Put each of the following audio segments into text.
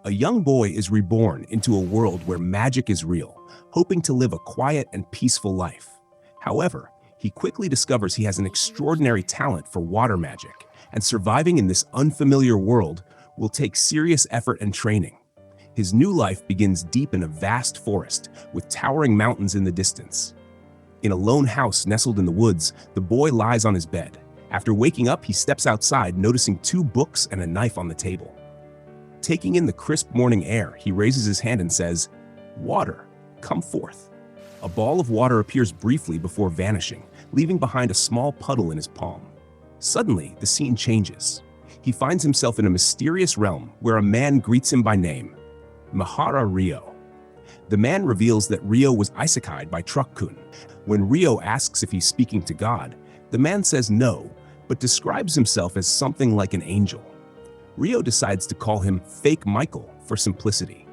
A young boy is reborn into a world where magic is real, hoping to live a quiet and peaceful life. However, he quickly discovers he has an extraordinary talent for water magic, and surviving in this unfamiliar world will take serious effort and training. His new life begins deep in a vast forest, with towering mountains in the distance. In a lone house nestled in the woods, the boy lies on his bed. After waking up, he steps outside, noticing 2 books and a knife on the table. Taking in the crisp morning air, he raises his hand and says, "Water, come forth." A ball of water appears briefly before vanishing, leaving behind a small puddle in his palm. Suddenly, the scene changes. He finds himself in a mysterious realm where a man greets him by name, Mahara Rio. The man reveals that Rio was isekai'd by Truck-kun. When Rio asks if he's speaking to God, the man says no, but describes himself as something like an angel. Rio decides to call him Fake Michael for simplicity.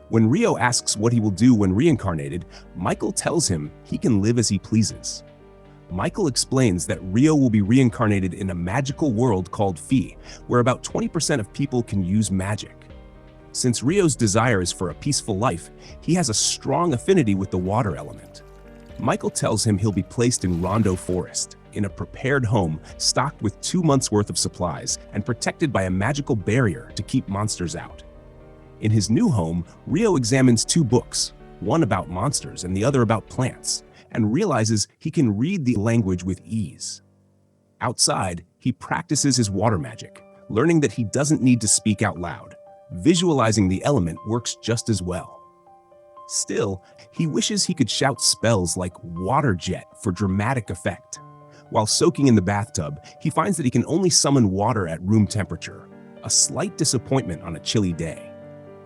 When Rio asks what he will do when reincarnated, Michael tells him he can live as he pleases. Michael explains that Rio will be reincarnated in a magical world called Fi, where about 20% of people can use magic. Since Rio's desire is for a peaceful life, he has a strong affinity with the water element. Michael tells him he'll be placed in Rondo Forest, in a prepared home stocked with 2 months' worth of supplies and protected by a magical barrier to keep monsters out. In his new home, Rio examines 2 books, one about monsters and the other about plants, and realizes he can read the language with ease. Outside, he practices his water magic, learning that he doesn't need to speak out loud. Visualizing the element works just as well. Still, he wishes he could shout spells like water jet for dramatic effect. While soaking in the bathtub, he finds that he can only summon water at room temperature, a slight disappointment on a chilly day.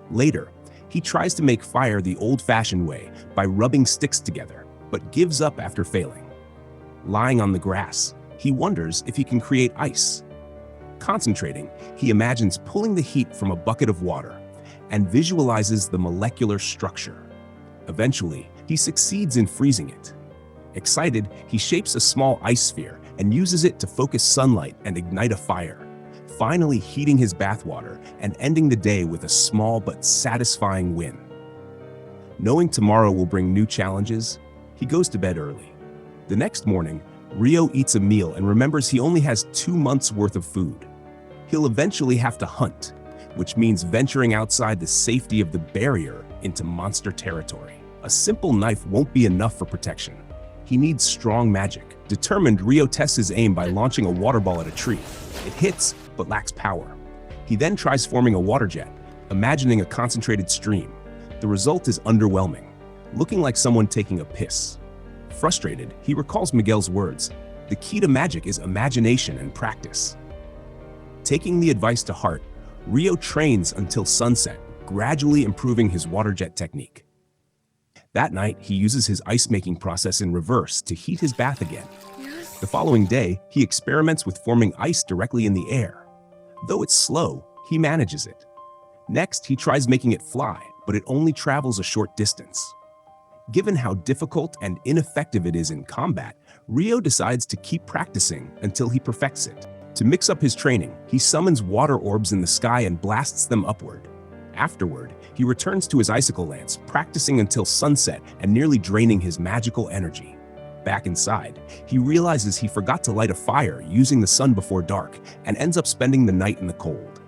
Later, he tries to make fire the old-fashioned way by rubbing sticks together, but gives up after failing. Lying on the grass, he wonders if he can create ice. Concentrating, he imagines pulling the heat from a bucket of water and visualizes the molecular structure. Eventually, he succeeds in freezing it. Excited, he shapes a small ice sphere and uses it to focus sunlight and ignite a fire, finally heating his bathwater and ending the day with a small but satisfying win. Knowing tomorrow will bring new challenges, he goes to bed early. The next morning, Rio eats a meal and remembers he only has 2 months' worth of food. He'll eventually have to hunt, which means venturing outside the safety of the barrier into monster territory. A simple knife won't be enough for protection. He needs strong magic. Determined, Rio tests his aim by launching a water ball at a tree. It hits, but lacks power. He then tries forming a water jet, imagining a concentrated stream. The result is underwhelming, looking like someone taking a piss. Frustrated, he recalls Miguel's words, "The key to magic is imagination and practice." Taking the advice to heart, Rio trains until sunset, gradually improving his water jet technique. That night, he uses his ice-making process in reverse to heat his bath again. The following day, he experiments with forming ice directly in the air. Though it's slow, he manages it. Next, he tries making it fly, but it only travels a short distance. Given how difficult and ineffective it is in combat, Rio decides to keep practicing until he perfects it. To mix up his training, he summons water orbs in the sky and blasts them upward. Afterward, he returns to his icicle lance, practicing until sunset and nearly draining his magical energy. Back inside, he realizes he forgot to light a fire using the sun before dark and ends up spending the night in the cold.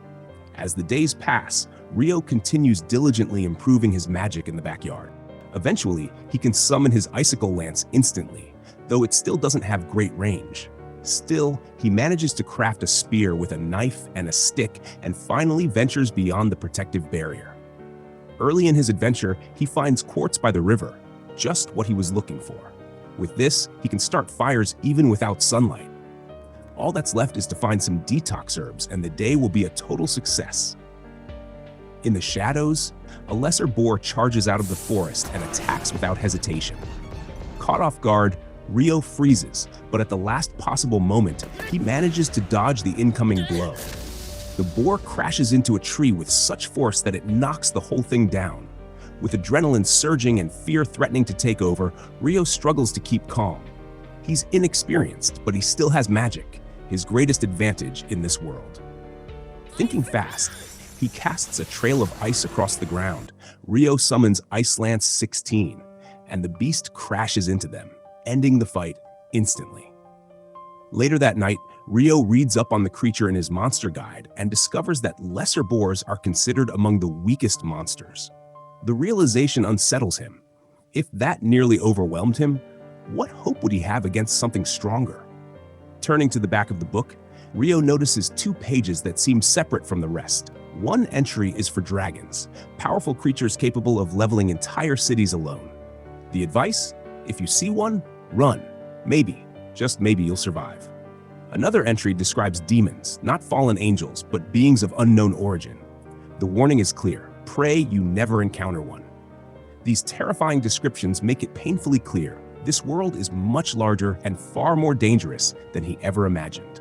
As the days pass, Rio continues diligently improving his magic in the backyard. Eventually, he can summon his icicle lance instantly, though it still doesn't have great range. Still, he manages to craft a spear with a knife and a stick and finally ventures beyond the protective barrier. Early in his adventure, he finds quartz by the river, just what he was looking for. With this, he can start fires even without sunlight. All that's left is to find some detox herbs and the day will be a total success. In the shadows, a lesser boar charges out of the forest and attacks without hesitation. Caught off guard, Rio freezes, but at the last possible moment, he manages to dodge the incoming blow. The boar crashes into a tree with such force that it knocks the whole thing down. With adrenaline surging and fear threatening to take over, Rio struggles to keep calm. He's inexperienced, but he still has magic, his greatest advantage in this world. Thinking fast, He casts a trail of ice across the ground. Rio summons Ice Lance 16, and the beast crashes into them, ending the fight instantly. Later that night, Rio reads up on the creature in his monster guide and discovers that lesser boars are considered among the weakest monsters. The realization unsettles him. If that nearly overwhelmed him, what hope would he have against something stronger? Turning to the back of the book, Rio notices 2 pages that seem separate from the rest. One entry is for dragons, powerful creatures capable of leveling entire cities alone. The advice? If you see one, run. Maybe, just maybe you'll survive. Another entry describes demons, not fallen angels, but beings of unknown origin. The warning is clear: pray you never encounter one. These terrifying descriptions make it painfully clear this world is much larger and far more dangerous than he ever imagined.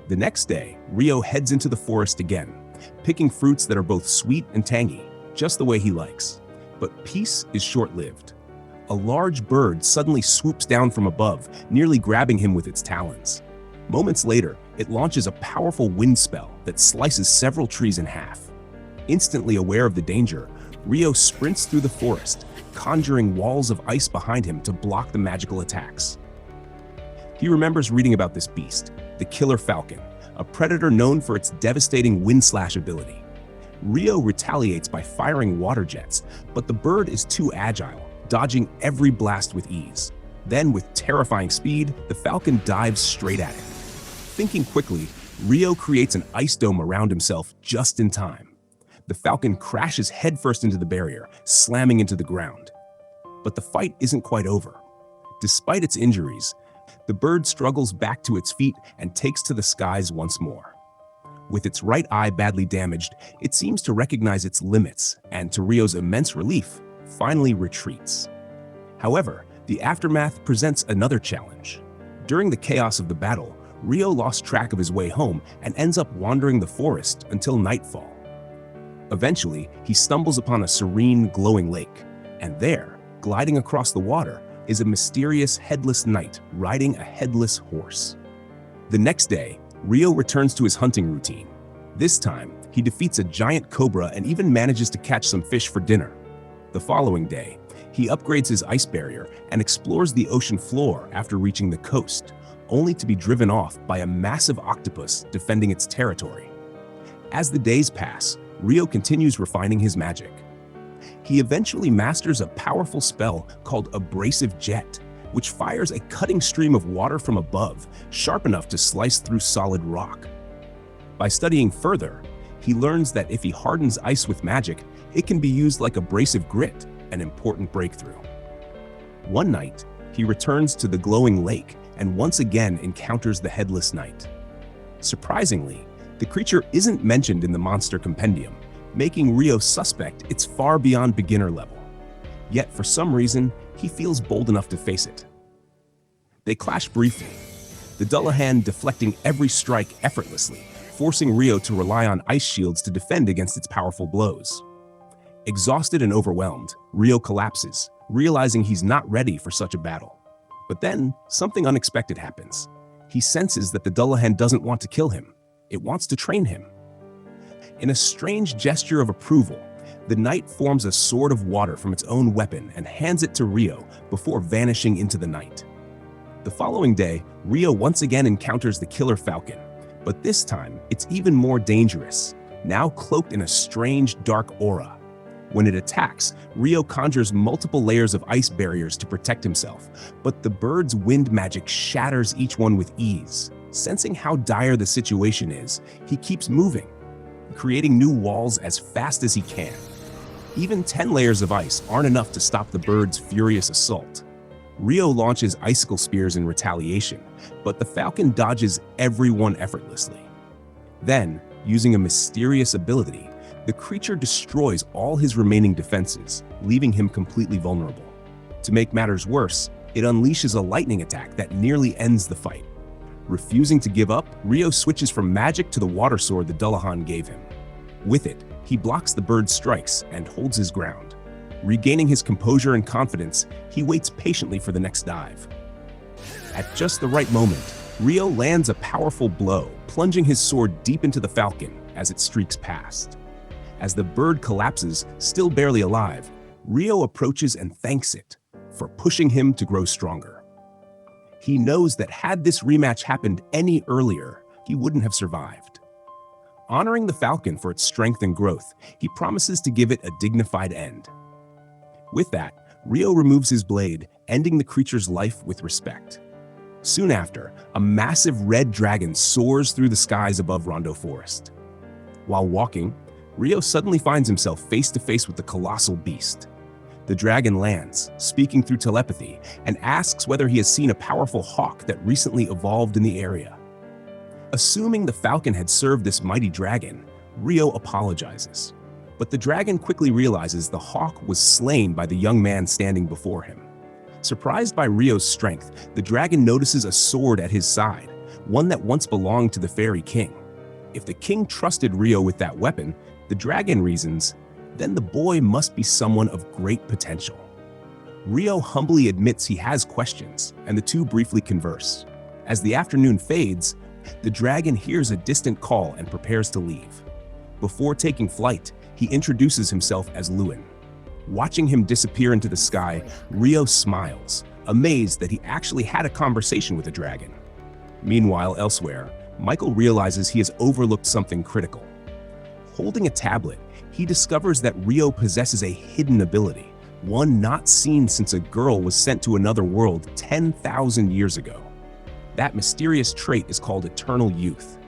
The next day, Rio heads into the forest again, picking fruits that are both sweet and tangy, just the way he likes. But peace is short-lived. A large bird suddenly swoops down from above, nearly grabbing him with its talons. Moments later, it launches a powerful wind spell that slices several trees in half. Instantly aware of the danger, Rio sprints through the forest, conjuring walls of ice behind him to block the magical attacks. He remembers reading about this beast, the killer falcon, a predator known for its devastating wind slash ability. Rio retaliates by firing water jets, but the bird is too agile, dodging every blast with ease. Then, with terrifying speed, the falcon dives straight at him. Thinking quickly, Rio creates an ice dome around himself just in time. The falcon crashes headfirst into the barrier, slamming into the ground. But the fight isn't quite over. Despite its injuries, the bird struggles back to its feet and takes to the skies once more. With its right eye badly damaged, it seems to recognize its limits and, to Rio's immense relief, finally retreats. However, the aftermath presents another challenge. During the chaos of the battle, Rio lost track of his way home and ends up wandering the forest until nightfall. Eventually, he stumbles upon a serene, glowing lake, and there, gliding across the water, is a mysterious headless knight riding a headless horse. The next day, Rio returns to his hunting routine. This time, he defeats a giant cobra and even manages to catch some fish for dinner. The following day, he upgrades his ice barrier and explores the ocean floor after reaching the coast, only to be driven off by a massive octopus defending its territory. As the days pass, Rio continues refining his magic. He eventually masters a powerful spell called Abrasive Jet, which fires a cutting stream of water from above, sharp enough to slice through solid rock. By studying further, he learns that if he hardens ice with magic, it can be used like abrasive grit, an important breakthrough. One night, he returns to the glowing lake and once again encounters the Headless Knight. Surprisingly, the creature isn't mentioned in the monster compendium, making Rio suspect it's far beyond beginner level. Yet for some reason, he feels bold enough to face it. They clash briefly, the Dullahan deflecting every strike effortlessly, forcing Rio to rely on ice shields to defend against its powerful blows. Exhausted and overwhelmed, Rio collapses, realizing he's not ready for such a battle. But then, something unexpected happens. He senses that the Dullahan doesn't want to kill him. It wants to train him. In a strange gesture of approval, the knight forms a sword of water from its own weapon and hands it to Rio before vanishing into the night. The following day, Rio once again encounters the killer falcon, but this time it's even more dangerous, now cloaked in a strange dark aura. When it attacks, Rio conjures multiple layers of ice barriers to protect himself, but the bird's wind magic shatters each one with ease. Sensing how dire the situation is, he keeps moving, creating new walls as fast as he can. Even 10 layers of ice aren't enough to stop the bird's furious assault. Rio launches icicle spears in retaliation, but the falcon dodges every one effortlessly. Then, using a mysterious ability, the creature destroys all his remaining defenses, leaving him completely vulnerable. To make matters worse, it unleashes a lightning attack that nearly ends the fight. Refusing to give up, Rio switches from magic to the water sword the Dullahan gave him. With it, he blocks the bird's strikes and holds his ground. Regaining his composure and confidence, he waits patiently for the next dive. At just the right moment, Rio lands a powerful blow, plunging his sword deep into the falcon as it streaks past. As the bird collapses, still barely alive, Rio approaches and thanks it for pushing him to grow stronger. He knows that had this rematch happened any earlier, he wouldn't have survived. Honoring the falcon for its strength and growth, he promises to give it a dignified end. With that, Rio removes his blade, ending the creature's life with respect. Soon after, a massive red dragon soars through the skies above Rondo Forest. While walking, Rio suddenly finds himself face to face with the colossal beast. The dragon lands, speaking through telepathy, and asks whether he has seen a powerful hawk that recently evolved in the area. Assuming the falcon had served this mighty dragon, Rio apologizes. But the dragon quickly realizes the hawk was slain by the young man standing before him. Surprised by Rio's strength, the dragon notices a sword at his side, one that once belonged to the fairy king. If the king trusted Rio with that weapon, the dragon reasons, then the boy must be someone of great potential. Rio humbly admits he has questions, and the two briefly converse. As the afternoon fades, the dragon hears a distant call and prepares to leave. Before taking flight, he introduces himself as Lewin. Watching him disappear into the sky, Rio smiles, amazed that he actually had a conversation with the dragon. Meanwhile, elsewhere, Michael realizes he has overlooked something critical. Holding a tablet, he discovers that Rio possesses a hidden ability, one not seen since a girl was sent to another world 10,000 years ago. That mysterious trait is called eternal youth.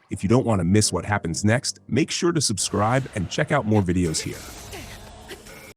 If you don't want to miss what happens next, make sure to subscribe and check out more videos here.